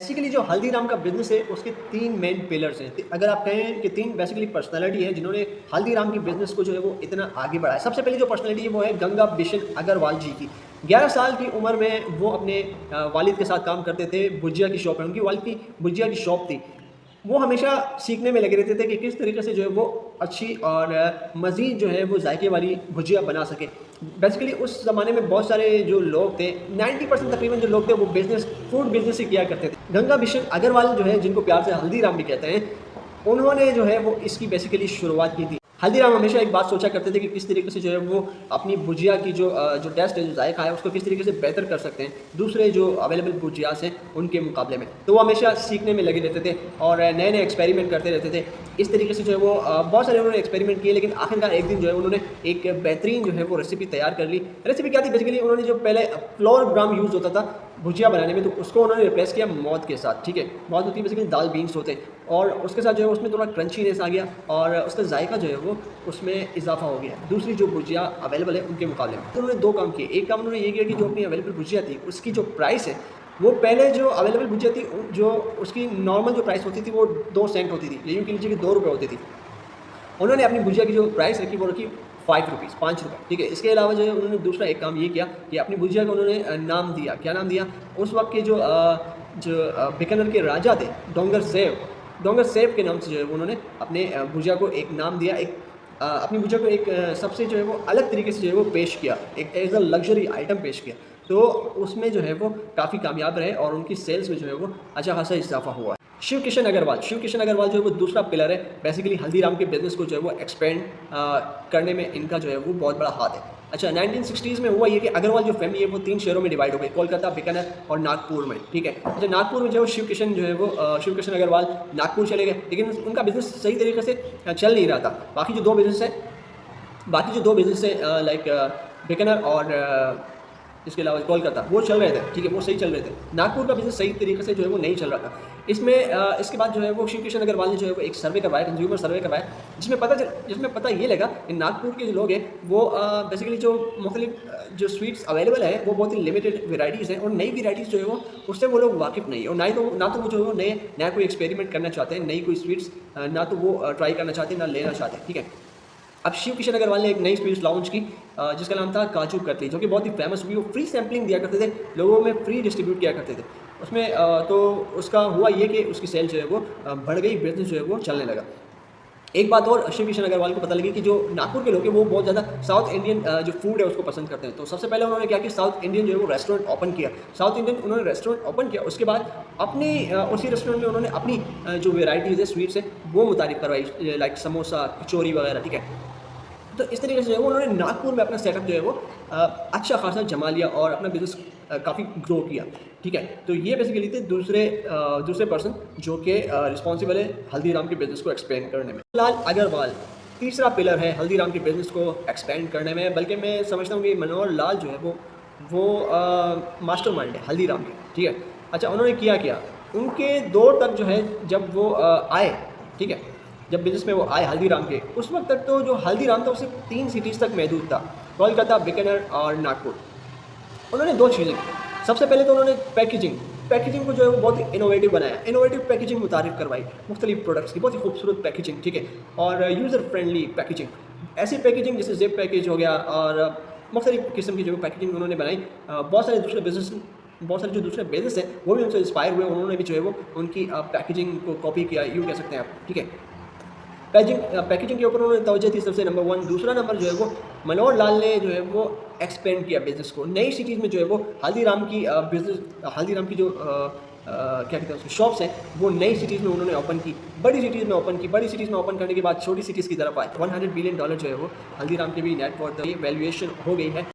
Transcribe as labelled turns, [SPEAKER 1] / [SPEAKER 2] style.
[SPEAKER 1] Basically जो हल्दीराम का business है उसके 3 मेन पिलर्स हैं। अगर आप कहें कि 3 बेसिकली पर्सनैलिटी है जिन्होंने हल्दीराम की बिज़नेस को जो है वो इतना आगे बढ़ाया। सबसे पहली जो पर्सनैलिटी है वो है गंगा बिशन अग्रवाल जी की। 11 साल की उम्र में वो अपने वालिद के साथ काम करते थे। भुजिया की शॉप है, उनकी वालिद की भुजिया की शॉप थी। वो हमेशा सीखने में लगे रहते थे कि किस तरीके से जो है वो अच्छी और मज़ीद जो है वो जायके वाली भुजिया बना सकें। बेसिकली उस ज़माने में बहुत सारे जो लोग थे, 90% तकरीबन जो लोग थे वो फूड बिज़नेस ही किया करते थे। गंगा बिशन अग्रवाल जो है, जिनको प्यार से हल्दीराम भी कहते हैं, उन्होंने जो है वो इसकी बेसिकली शुरुआत की थी। हल्दीराम हमेशा एक बात सोचा करते थे कि किस तरीके से जो है वो अपनी भुजिया की जो टेस्ट है, जो जायका है, उसको किस तरीके से बेहतर कर सकते हैं दूसरे जो अवेलेबल भुजियास हैं उनके मुकाबले में। तो वो हमेशा सीखने में लगे रहते थे और नए नए एक्सपेरिमेंट करते रहते थे। इस तरीके से जो है वो बहुत सारे उन्होंने एक्सपेरिमेंट किए, लेकिन आखिरकार एक दिन जो है उन्होंने एक बेहतरीन जो है वो रेसिपी तैयार कर ली। रेसिपी क्या थी? बेसिकली उन्होंने जो पहले फ्लोर ग्राम यूज़ होता था भुजिया बनाने में, तो उसको उन्होंने रिप्लेस किया मौद के साथ। ठीक है, मौद होती है बेसिकली दाल बीन्स होते हैं, और उसके साथ जो है उसमें थोड़ा क्रंचीनेस आ गया और उसका जायका जो है वो उसमें इजाफा हो गया दूसरी जो भुजिया अवेलेबल है उनके मुकाबले में। तो उन्होंने 2 काम किए। एक काम उन्होंने ये किया कि जो अपनी अवेलेबल भुजिया थी उसकी जो प्राइस है, वो पहले जो अवेलेबल भुजिया थी जो उसकी नॉर्मल जो प्राइस होती थी वो 2 सेंट होती थी, ये यूँ कह लीजिए कि 2 रुपये होती थी। उन्होंने अपनी भुजिया की जो प्राइस रखी वो रखी 5 रुपीज़, 5 रुपये। ठीक है, इसके अलावा जो है उन्होंने दूसरा एक काम ये किया कि अपनी भुजिया को उन्होंने नाम दिया। क्या नाम दिया? उस वक्त के जो बीकानेर के राजा थे डोंगर सेब के नाम से जो है उन्होंने अपने भुजिया को एक नाम दिया। अपनी भुजिया को एक सबसे जो है वो अलग तरीके से जो है वो पेश किया, एक एज अ लग्जरी आइटम पेश किया। तो उसमें जो है वो काफ़ी कामयाब रहे और उनकी सेल्स में जो है वो अच्छा खासा इजाफा हुआ। शिव किशन अग्रवाल जो है वो दूसरा पिलर है। बेसिकली हल्दीराम के बिज़नेस को जो है वो एक्सपेंड करने में इनका जो है वो बहुत बड़ा हाथ है। अच्छा, 1960s में हुआ ये कि अग्रवाल जो फैमिली है वो 3 शहरों में डिवाइड हो गई, कोलकाता, बीकानेर और नागपुर में। ठीक है, अच्छा, नागपुर में जो है शिव किशन जो है वो शिव किशन अग्रवाल नागपुर चले गए, लेकिन उनका बिज़नेस सही तरीके से चल नहीं रहा था। बाकी जो दो बिज़नेस है लाइक बीकानेर और इसके अलावा कोलकाता, वो चल रहे थे। ठीक है, वो सही चल रहे थे। नागपुर का बिज़नेस सही तरीके से जो है वो नहीं चल रहा था। इसके बाद जो है वो शिव किशन अग्रवाल ने जो है वो एक सर्वे करवाया, कंज्यूमर सर्वे करवाया, जिसमें पता ये लगा कि नागपुर के जो लोग हैं वो बेसिकली जो मुख्तलिफ जो स्वीट्स अवेलेबल है वो बहुत ही लिमिटेड वेराइटीज़ हैं, और नई वेराइटीज़ जो है वो उससे वो लोग वाकिफ़ नहीं है, और ना तो वो जो है वो नया कोई एक्सपेरिमेंट करना चाहते हैं, नई कोई स्वीट्स ना तो वो ट्राई करना चाहते हैं, ना लेना चाहते हैं। ठीक है, अब शिव किशन अग्रवाल ने एक नई स्वीट्स लॉन्च की जिसका नाम था काजू कतली, जो कि बहुत ही फेमस हुई। वो फ्री सैम्पलिंग दिया करते थे, लोगों में फ्री डिस्ट्रीब्यूट किया करते थे उसमें। तो उसका हुआ ये कि उसकी सेल जो है वो बढ़ गई, बिजनेस जो है वो चलने लगा। एक बात और शिव किशन अग्रवाल को पता लगी कि जो नागपुर के लोग हैं वो बहुत ज़्यादा साउथ इंडियन जो फूड है उसको पसंद करते हैं। तो सबसे पहले उन्होंने क्या कि साउथ इंडियन जो है वो रेस्टोरेंट ओपन किया। उन्होंने रेस्टोरेंट ओपन किया। उसके बाद अपनी उसी रेस्टोरेंट में उन्होंने अपनी जो वेराइटीज़ है स्वीट्स है वो मुतारिफ करवाई, लाइक समोसा, कचौरी वगैरह। ठीक है, तो इस तरीके से जो है वो उन्होंने नागपुर में अपना सेटअप जो है वो अच्छा खासा जमा लिया और अपना बिज़नेस काफ़ी ग्रो किया। ठीक है, तो ये बेसिकली थे दूसरे पर्सन जो कि रिस्पॉन्सिबल है हल्दीराम के बिज़नेस को एक्सपेंड करने में। लाल अग्रवाल तीसरा पिलर है हल्दीराम के बिज़नेस को एक्सपेंड करने में, बल्कि मैं समझता हूँ कि मनोहर लाल जो है वो मास्टरमाइंड है हल्दीराम के। ठीक है, अच्छा, उन्होंने क्या उनके दौर तक जो है जब वो आए, ठीक है, जब बिज़नेस में वो आए हल्दीराम के, उस वक्त तक तो जो हल्दीराम था वो सिर्फ 3 सिटीज़ तक महदूद था, कोलकाता, बीकानेर और नागपुर। उन्होंने 2 चीज़ें की। सबसे पहले तो उन्होंने पैकेजिंग को जो है वो बहुत ही इनोवेटिव बनाया, इनोवेटिव पैकेजिंग मुतारिफ करवाई मुख्तलिफ प्रोडक्ट्स की, बहुत ही खूबसूरत पैकेजिंग। ठीक है, और यूज़र फ्रेंडली पैकेजिंग, ऐसी पैकेजिंग जैसे ज़िप पैकेज हो गया और मुख्तलिफ किस्म की जो पैकेजिंग उन्होंने बनाई। बहुत सारे जो दूसरे बिज़नेस हैं वो भी उनसे इंस्पायर हुए, उन्होंने भी जो है वो उनकी पैकेजिंग को कॉपी किया, यूँ कह सकते हैं आप। ठीक है, पैकेजिंग के ऊपर उन्होंने तवज्जो दी सबसे नंबर 1। दूसरा नंबर जो है वो मनोहर लाल ने जो है वो एक्सपेंड किया बिज़नेस को नई सिटीज़ में। जो है वो हल्दीराम की जो क्या कहते हैं उसकी शॉप्स हैं वो नई सिटीज़ में उन्होंने ओपन की, बड़ी सिटीज़ में ओपन करने के बाद छोटी सिटीज़ की तरफ आए। $100 बिलियन जो है वो हल्दीराम के भी नेट वर्थ वैल्यूएशन हो गई है।